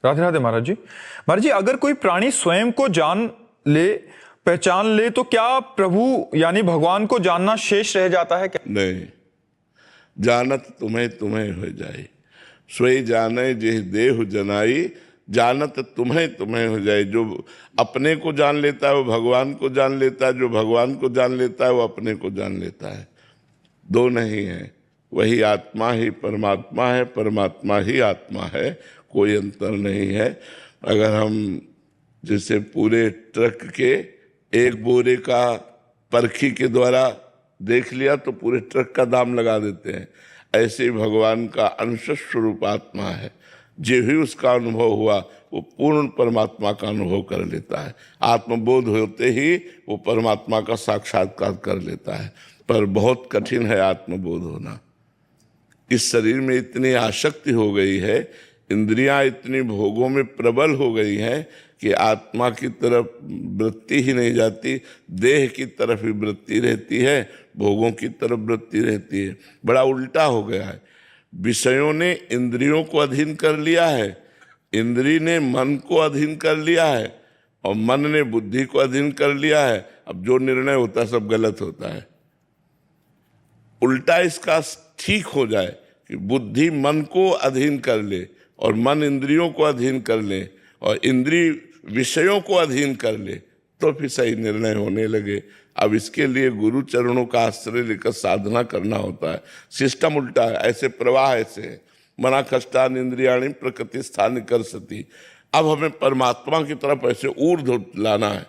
राधे राधे महाराज जी। महाराज जी, अगर कोई प्राणी स्वयं को जान ले, पहचान ले, तो क्या प्रभु यानी भगवान को जानना शेष रह जाता है क्या? नहीं, जानत तुम्हें तुम्हें हो जाए, सोई जाने जिह देहु जनाई, जानत तुम्हें तुम्हें हो जाए। जो अपने को जान लेता है वो भगवान को जान लेता है, जो भगवान को जान लेता है वो अपने को जान लेता है। दो नहीं है, वही आत्मा ही परमात्मा है, परमात्मा ही आत्मा है, कोई अंतर नहीं है। अगर हम जैसे पूरे ट्रक के एक बोरे का परखी के द्वारा देख लिया तो पूरे ट्रक का दाम लगा देते हैं, ऐसे ही भगवान का अंश स्वरूप आत्मा है। जो भी उसका अनुभव हुआ वो पूर्ण परमात्मा का अनुभव कर लेता है। आत्मबोध होते ही वो परमात्मा का साक्षात्कार कर लेता है। पर बहुत कठिन है आत्मबोध होना। इस शरीर में इतनी आसक्ति हो गई है, इंद्रियां इतनी भोगों में प्रबल हो गई हैं कि आत्मा की तरफ वृत्ति ही नहीं जाती, देह की तरफ ही वृत्ति रहती है, भोगों की तरफ वृत्ति रहती है। बड़ा उल्टा हो गया है। विषयों ने इंद्रियों को अधीन कर लिया है, इंद्री ने मन को अधीन कर लिया है और मन ने बुद्धि को अधीन कर लिया है। अब जो निर्णय होता है सब गलत होता है। उल्टा इसका ठीक हो जाए कि बुद्धि मन को अधीन कर ले और मन इंद्रियों को अधीन कर ले और इंद्री विषयों को अधीन कर ले, तो फिर सही निर्णय होने लगे। अब इसके लिए गुरु चरणों का आश्रय लेकर साधना करना होता है। सिस्टम उल्टा है, ऐसे प्रवाह ऐसे है। मना कष्टान इंद्रियाणी प्रकृति स्थान कर सती। अब हमें परमात्मा की तरफ ऐसे ऊर्ध्व लाना है।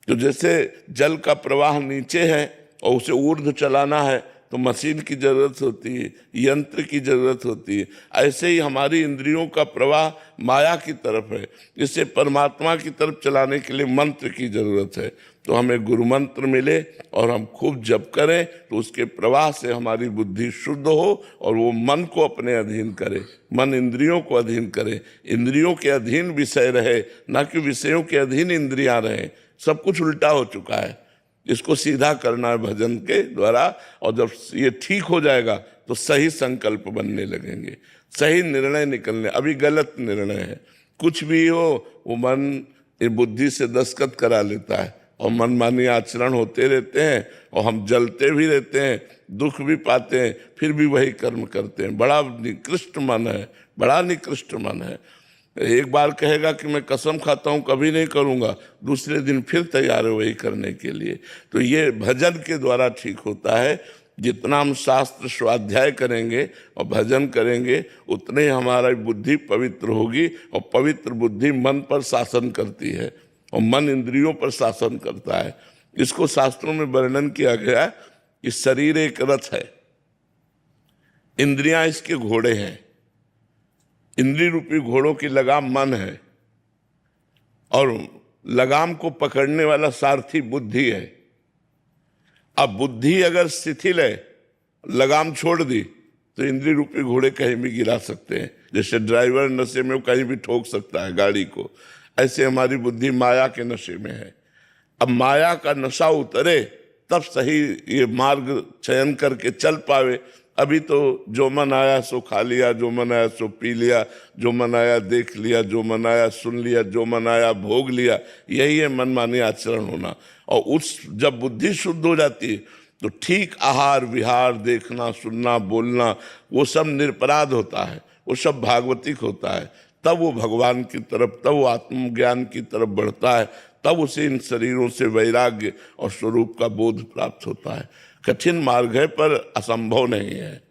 तो जैसे जल का प्रवाह नीचे है और उसे ऊर्ध्व चलाना है तो मशीन की जरूरत होती है, यंत्र की जरूरत होती है। ऐसे ही हमारी इंद्रियों का प्रवाह माया की तरफ है, इसे परमात्मा की तरफ चलाने के लिए मंत्र की जरूरत है। तो हमें गुरु मंत्र मिले और हम खूब जप करें तो उसके प्रवाह से हमारी बुद्धि शुद्ध हो और वो मन को अपने अधीन करे, मन इंद्रियों को अधीन करे, इंद्रियों के अधीन विषय रहे, ना कि विषयों के अधीन इंद्रियां रहें। सब कुछ उल्टा हो चुका है। इसको सीधा करना है भजन के द्वारा, और जब ये ठीक हो जाएगा तो सही संकल्प बनने लगेंगे, सही निर्णय निकलने। अभी गलत निर्णय है, कुछ भी हो वो मन ये बुद्धि से दस्तखत करा लेता है और मनमानी आचरण होते रहते हैं और हम जलते भी रहते हैं, दुख भी पाते हैं, फिर भी वही कर्म करते हैं। बड़ा निकृष्ट मन है, बड़ा निकृष्ट मन है। एक बार कहेगा कि मैं कसम खाता हूँ कभी नहीं करूँगा, दूसरे दिन फिर तैयार है वही करने के लिए। तो ये भजन के द्वारा ठीक होता है। जितना हम शास्त्र स्वाध्याय करेंगे और भजन करेंगे उतने ही हमारी बुद्धि पवित्र होगी, और पवित्र बुद्धि मन पर शासन करती है और मन इंद्रियों पर शासन करता है। इसको शास्त्रों में वर्णन किया गया है कि शरीर एक रथ है, इंद्रियां इसके घोड़े हैं। इंद्रिय रूपी घोड़ों की लगाम मन है और लगाम को पकड़ने वाला सारथी बुद्धि है। अब बुद्धि अगर शिथिल है, लगाम छोड़ दी तो इंद्रिय रूपी घोड़े कहीं भी गिरा सकते हैं। जैसे ड्राइवर नशे में कहीं भी ठोक सकता है गाड़ी को, ऐसे हमारी बुद्धि माया के नशे में है। अब माया का नशा उतरे तब सही ये मार्ग चयन करके चल पावे। अभी तो जो मन आया सो खा लिया, जो मन आया सो पी लिया, जो मन आया देख लिया, जो मन आया सुन लिया, जो मन आया भोग लिया, यही है मनमानी आचरण होना। और उस जब बुद्धि शुद्ध हो जाती है तो ठीक आहार विहार, देखना सुनना बोलना, वो सब निरपराध होता है, वो सब भागवतिक होता है। तब वो भगवान की तरफ, तब वो आत्मज्ञान की तरफ बढ़ता है, तब उसे इन शरीरों से वैराग्य और स्वरूप का बोध प्राप्त होता है। कठिन मार्ग है पर असंभव नहीं है।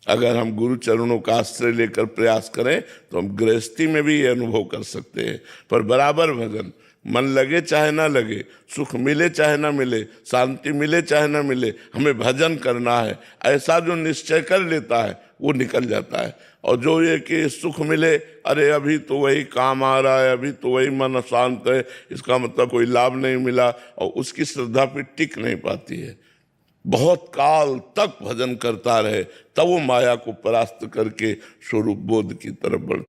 अगर हम गुरु चरणों का आश्रय लेकर प्रयास करें तो हम गृहस्थी में भी ये अनुभव कर सकते हैं। पर बराबर भजन, मन लगे चाहे ना लगे, सुख मिले चाहे ना मिले, शांति मिले चाहे ना मिले, हमें भजन करना है, ऐसा जो निश्चय कर लेता है वो निकल जाता है। और जो ये कि सुख मिले, अरे अभी तो वही काम आ रहा है, अभी तो वही मन अशांत है, इसका मतलब कोई लाभ नहीं मिला, और उसकी श्रद्धा पे टिक नहीं पाती है। बहुत काल तक भजन करता रहे तब वो माया को परास्त करके स्वरूप बोध की तरफ बढ़